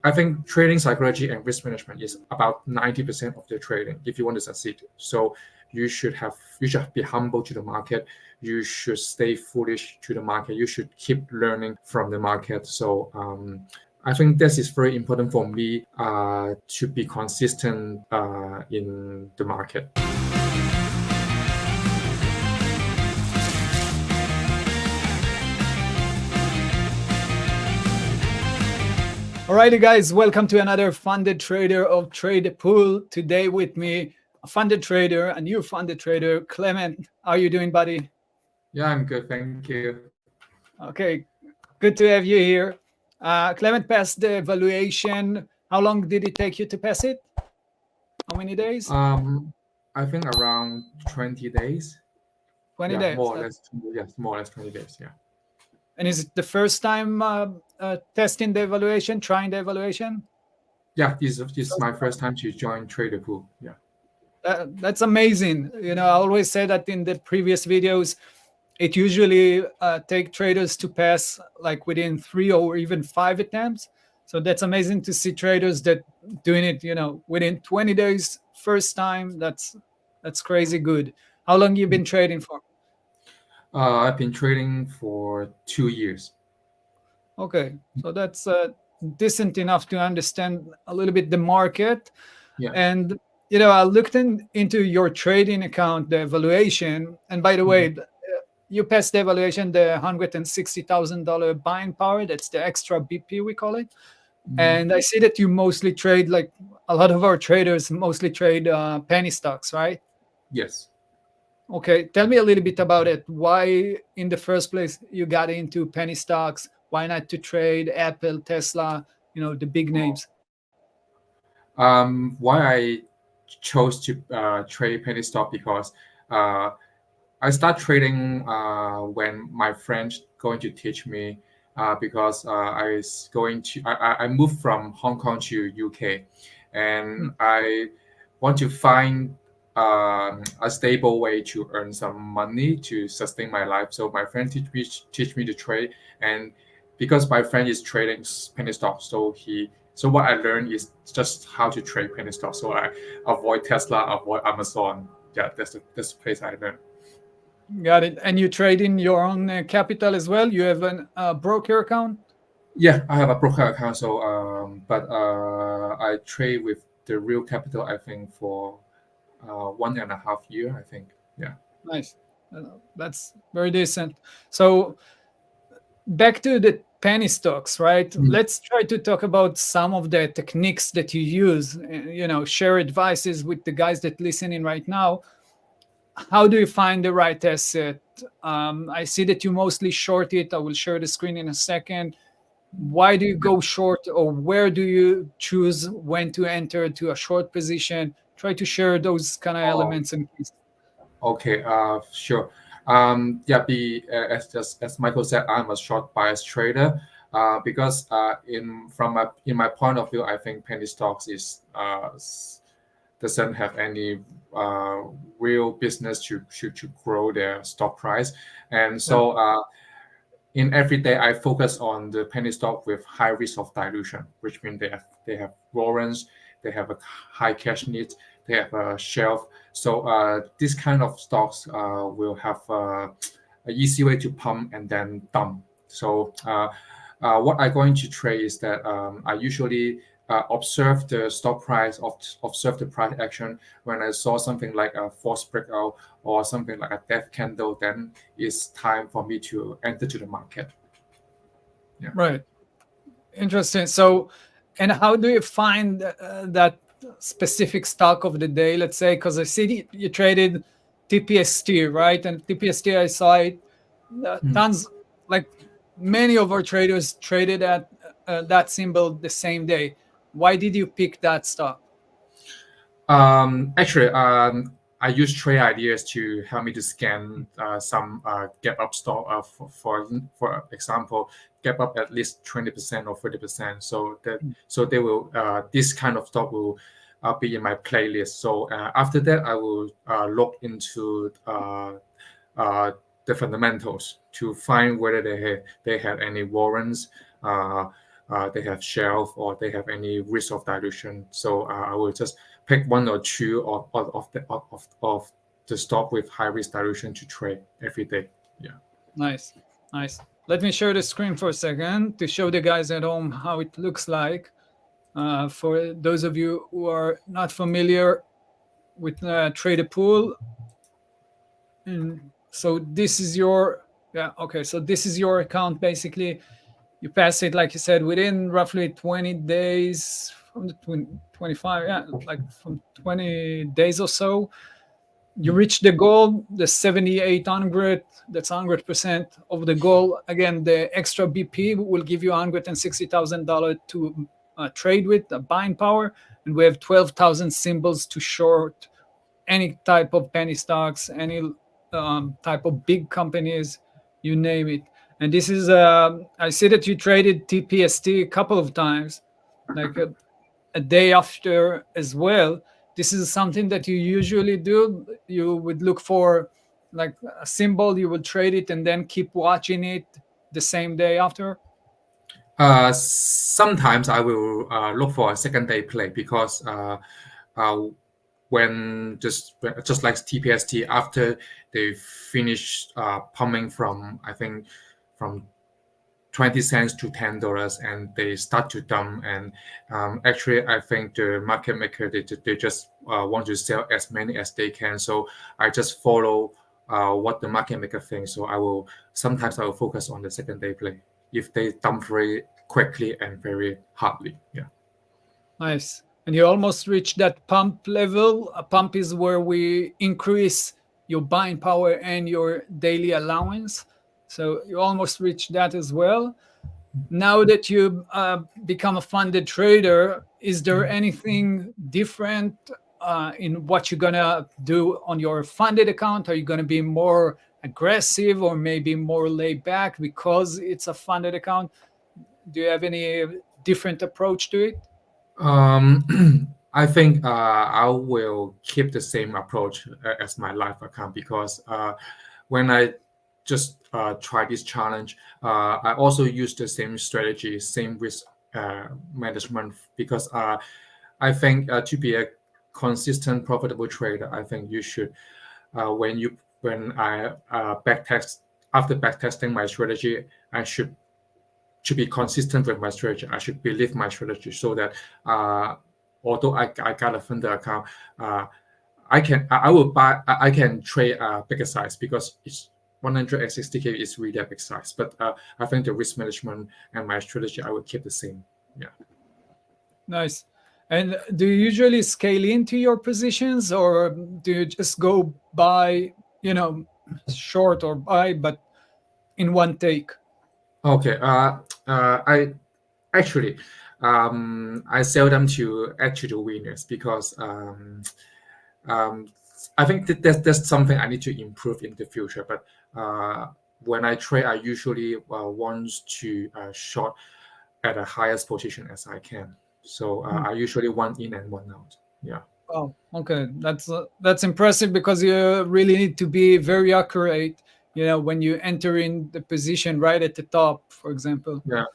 I think trading psychology and risk management is about 90% of the trading if you want to succeed. So you should be humble to the market. You should stay foolish to the market. You should keep learning from the market. So I think this is very important for me to be consistent in the market. Alrighty, guys, welcome to another funded trader of Trade Pool. Today with me, a funded trader, a new funded trader, Clement. How are you doing, buddy? Yeah, I'm good. Thank you. Okay, good to have you here. Clement passed the evaluation. How long did it take you to pass it? How many days? I think around 20 days. 20 Yeah, days. more or less. Yes, more or less 20 days. Yeah. And is it the first time testing the evaluation, trying the evaluation? Yeah, this is my first time to join Trader Pool. Yeah. That's amazing. You know, I always say that in the previous videos, it usually take traders to pass like within 3 or even 5 attempts. So that's amazing to see traders that doing it, you know, within 20 days, first time. That's crazy good. How long you been trading for? I've been trading for 2 years. Okay, so that's decent enough to understand a little bit the market. Yeah. And you know, I looked into your trading account, the evaluation. And by the way, you passed the evaluation, the $160,000 buying power. That's the extra BP, we call it. And I see that you mostly trade, like a lot of our traders mostly trade penny stocks, right? Yes. Okay, tell me a little bit about it. Why, in the first place, you got into penny stocks? Why not to trade Apple, Tesla, you know, the big names? Why I chose to trade penny stock because I start trading when my friend going to teach me because I moved from Hong Kong to UK, and I want to find a stable way to earn some money to sustain my life. So my friend teach me to trade, and because my friend is trading penny stocks, so what I learned is just how to trade penny stocks. So I avoid Tesla, avoid Amazon. Yeah, that's the place I learned. Got it. And you trade in your own capital as well? You have a broker account? Yeah, I have a broker account. So but I trade with the real capital. I think for 1.5 year. I think. Yeah. Nice. That's very decent. So back to the penny stocks, right? Let's try to talk about some of the techniques that you use. You know, share advices with the guys that listening right now. How do you find the right asset? I see that you mostly short it. I will share the screen in a second. Why do you go short, or where do you choose when to enter to a short position? Try to share those kind of elements and keys. Okay. Sure. Yeah. As Michael said, I'm a short bias trader. Because in my point of view, I think penny stocks doesn't have any real business to grow their stock price, and so in every day I focus on the penny stock with high risk of dilution, which means they have warrants, they have a high cash needs, they have a shelf. So this kind of stocks will have an easy way to pump and then dump. So what I'm going to trade is that I usually observe the stock price, observe the price action. When I saw something like a false breakout or something like a death candle, then it's time for me to enter to the market. Yeah. Right. Interesting. So, and how do you find that specific stock of the day? Let's say, because I see you traded TPST, right? And TPST, I saw it tons, like many of our traders traded at that symbol the same day. Why did you pick that stock? Actually, I use trade ideas to help me to scan some gap up stock. For example, gap up at least 20% or 30%. So they will this kind of stock will be in my playlist. So after that, I will look into the fundamentals to find whether they had any warrants, they have shelf or they have any risk of dilution. So I will just pick one or two of the stock with high risk dilution to trade every day. Yeah. Nice, nice. Let me share the screen for a second to show the guys at home how it looks like. For those of you who are not familiar with Trader Pool, and so this is your yeah okay. So this is your account basically. You pass it like you said within roughly 20 days from the 25 yeah like from 20 days or so you reach the goal, the 7,800, that's 100% of the goal. Again, the extra BP will give you $160,000 to trade with, the buying power. And we have 12,000 symbols to short any type of penny stocks, any type of big companies, you name it. And this is, I see that you traded TPST a couple of times, like a day after as well. This is something that you usually do. You would look for like a symbol, you would trade it and then keep watching it the same day after. Sometimes I will look for a second day play because uh, when just like TPST after they finish pumping from I think from 20 cents to $10 and they start to dump and actually I think the market maker they just want to sell as many as they can, so I just follow what the market maker thinks. So I will focus on the second day play if they dump very quickly and very hardly. Yeah. Nice. And you almost reached that pump level. A pump is where we increase your buying power and your daily allowance. So you almost reached that as well. Now that you become a funded trader, is there anything different in what you're gonna do on your funded account? Are you gonna be more aggressive or maybe more laid back because it's a funded account? Do you have any different approach to it? I think I will keep the same approach as my live account because when I just try this challenge, I also use the same strategy, same risk management because I think to be a consistent, profitable trader, I think you should when I backtest after backtesting my strategy, I should to be consistent with my strategy. I should believe my strategy so that although I got a funder account, uh, I will buy I can trade a bigger size because it's 160K is really a big size. But I think the risk management and my strategy I will keep the same. Yeah. Nice. And do you usually scale into your positions or do you just go buy, short or buy, but in one take? Okay. I actually I sell them to actual winners because um, I think that's something I need to improve in the future. But when I trade, I usually want to short at the highest position as I can. So Hmm. I usually one in and one out. Yeah. Oh, okay. That's impressive because you really need to be very accurate, when you enter in the position right at the top, for example. Yeah.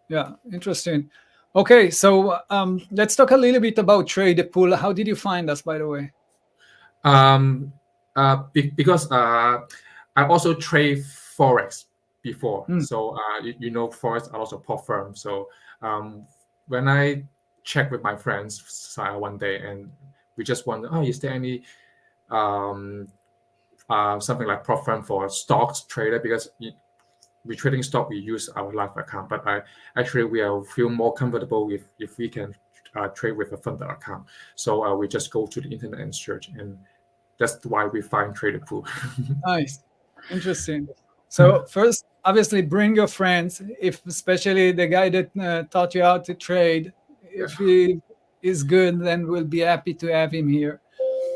Yeah, interesting. Okay, so let's talk a little bit about Trade the Pool. How did you find us, by the way? Um, because I also trade forex before, Hmm. so forex are also prop firm. So when I checked with my friends one day, and we just wonder, oh, is there any um, something like prop firm for stocks trader? Because we trading stock, we use our live account, but we are feel more comfortable if we can trade with a funder account. So we just go to the internet and search, and that's why we find Trader Pool. Nice. Interesting. So first, obviously, bring your friends. If especially the guy that taught you how to trade, Yeah. if he is good, then we'll be happy to have him here.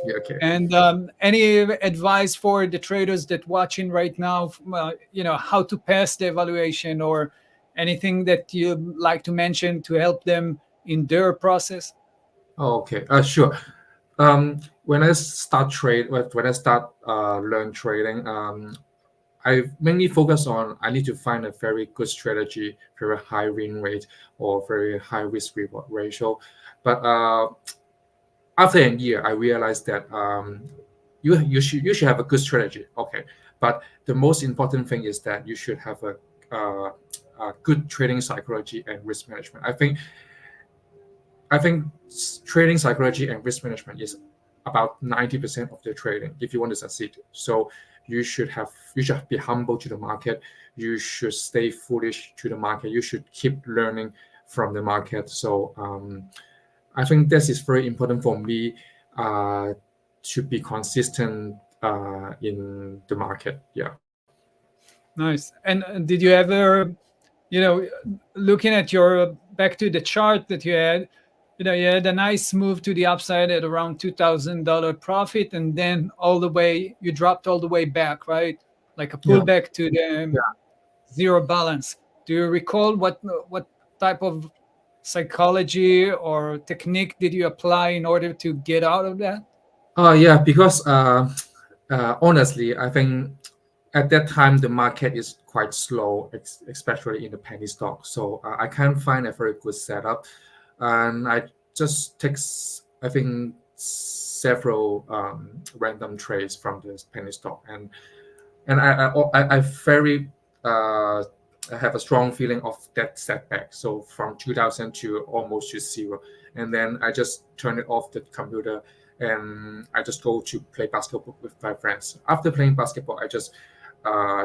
Yeah. Okay. And any advice for the traders that watching right now? How to pass the evaluation or anything that you like to mention to help them in their process? Okay. Sure. When I start learn trading, I mainly focus on I need to find a very good strategy, very high win rate or very high risk reward ratio. But after a year, I realized that you should have a good strategy. Okay, but the most important thing is that you should have uh, a good trading psychology and risk management. I think trading psychology and risk management is about 90% of the trading if you want to succeed. So you should be humble to the market. You should stay foolish to the market. You should keep learning from the market. So I think this is very important for me to be consistent in the market. Yeah. Nice. And did you ever, you know, looking at your back to the chart that you had, you had a nice move to the upside at around $2,000 profit, and then all the way you dropped all the way back, right? Like a Yeah. pullback to the zero balance. Do you recall what type of psychology or technique did you apply in order to get out of that? Yeah, because honestly, I think at that time the market is quite slow, especially in the penny stock. So I can't find a very good setup, and I just take I think several random trades from this penny stock, and I very I have a strong feeling of that setback. So from 2000 to almost to zero, and then I just turn it off the computer and I just go to play basketball with my friends. After playing basketball, I just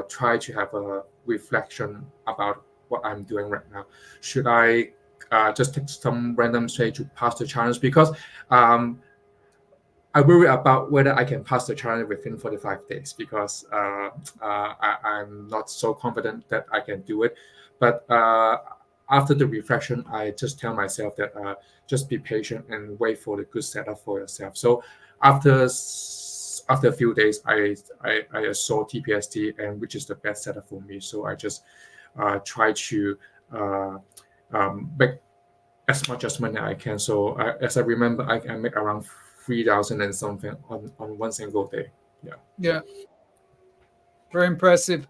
try to have a reflection about what I'm doing right now. Should I just take some random trade to pass the challenge? Because um, I worry about whether I can pass the challenge within 45 days because I'm not so confident that I can do it. But after the reflection, I just tell myself that just be patient and wait for the good setup for yourself. So after a few days, I saw TPST and which is the best setup for me. So I just try to uh, make as much adjustment as I can. So as I remember, I can make around 3,000 and something on one single day. Yeah. Yeah, very impressive.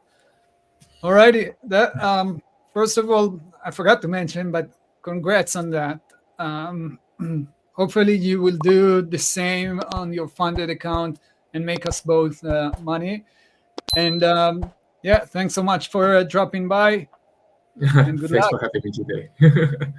Alrighty. That first of all, I forgot to mention, but congrats on that. Um, hopefully, you will do the same on your funded account and make us both money. And yeah, thanks so much for dropping by, and good Thanks luck. for having me today.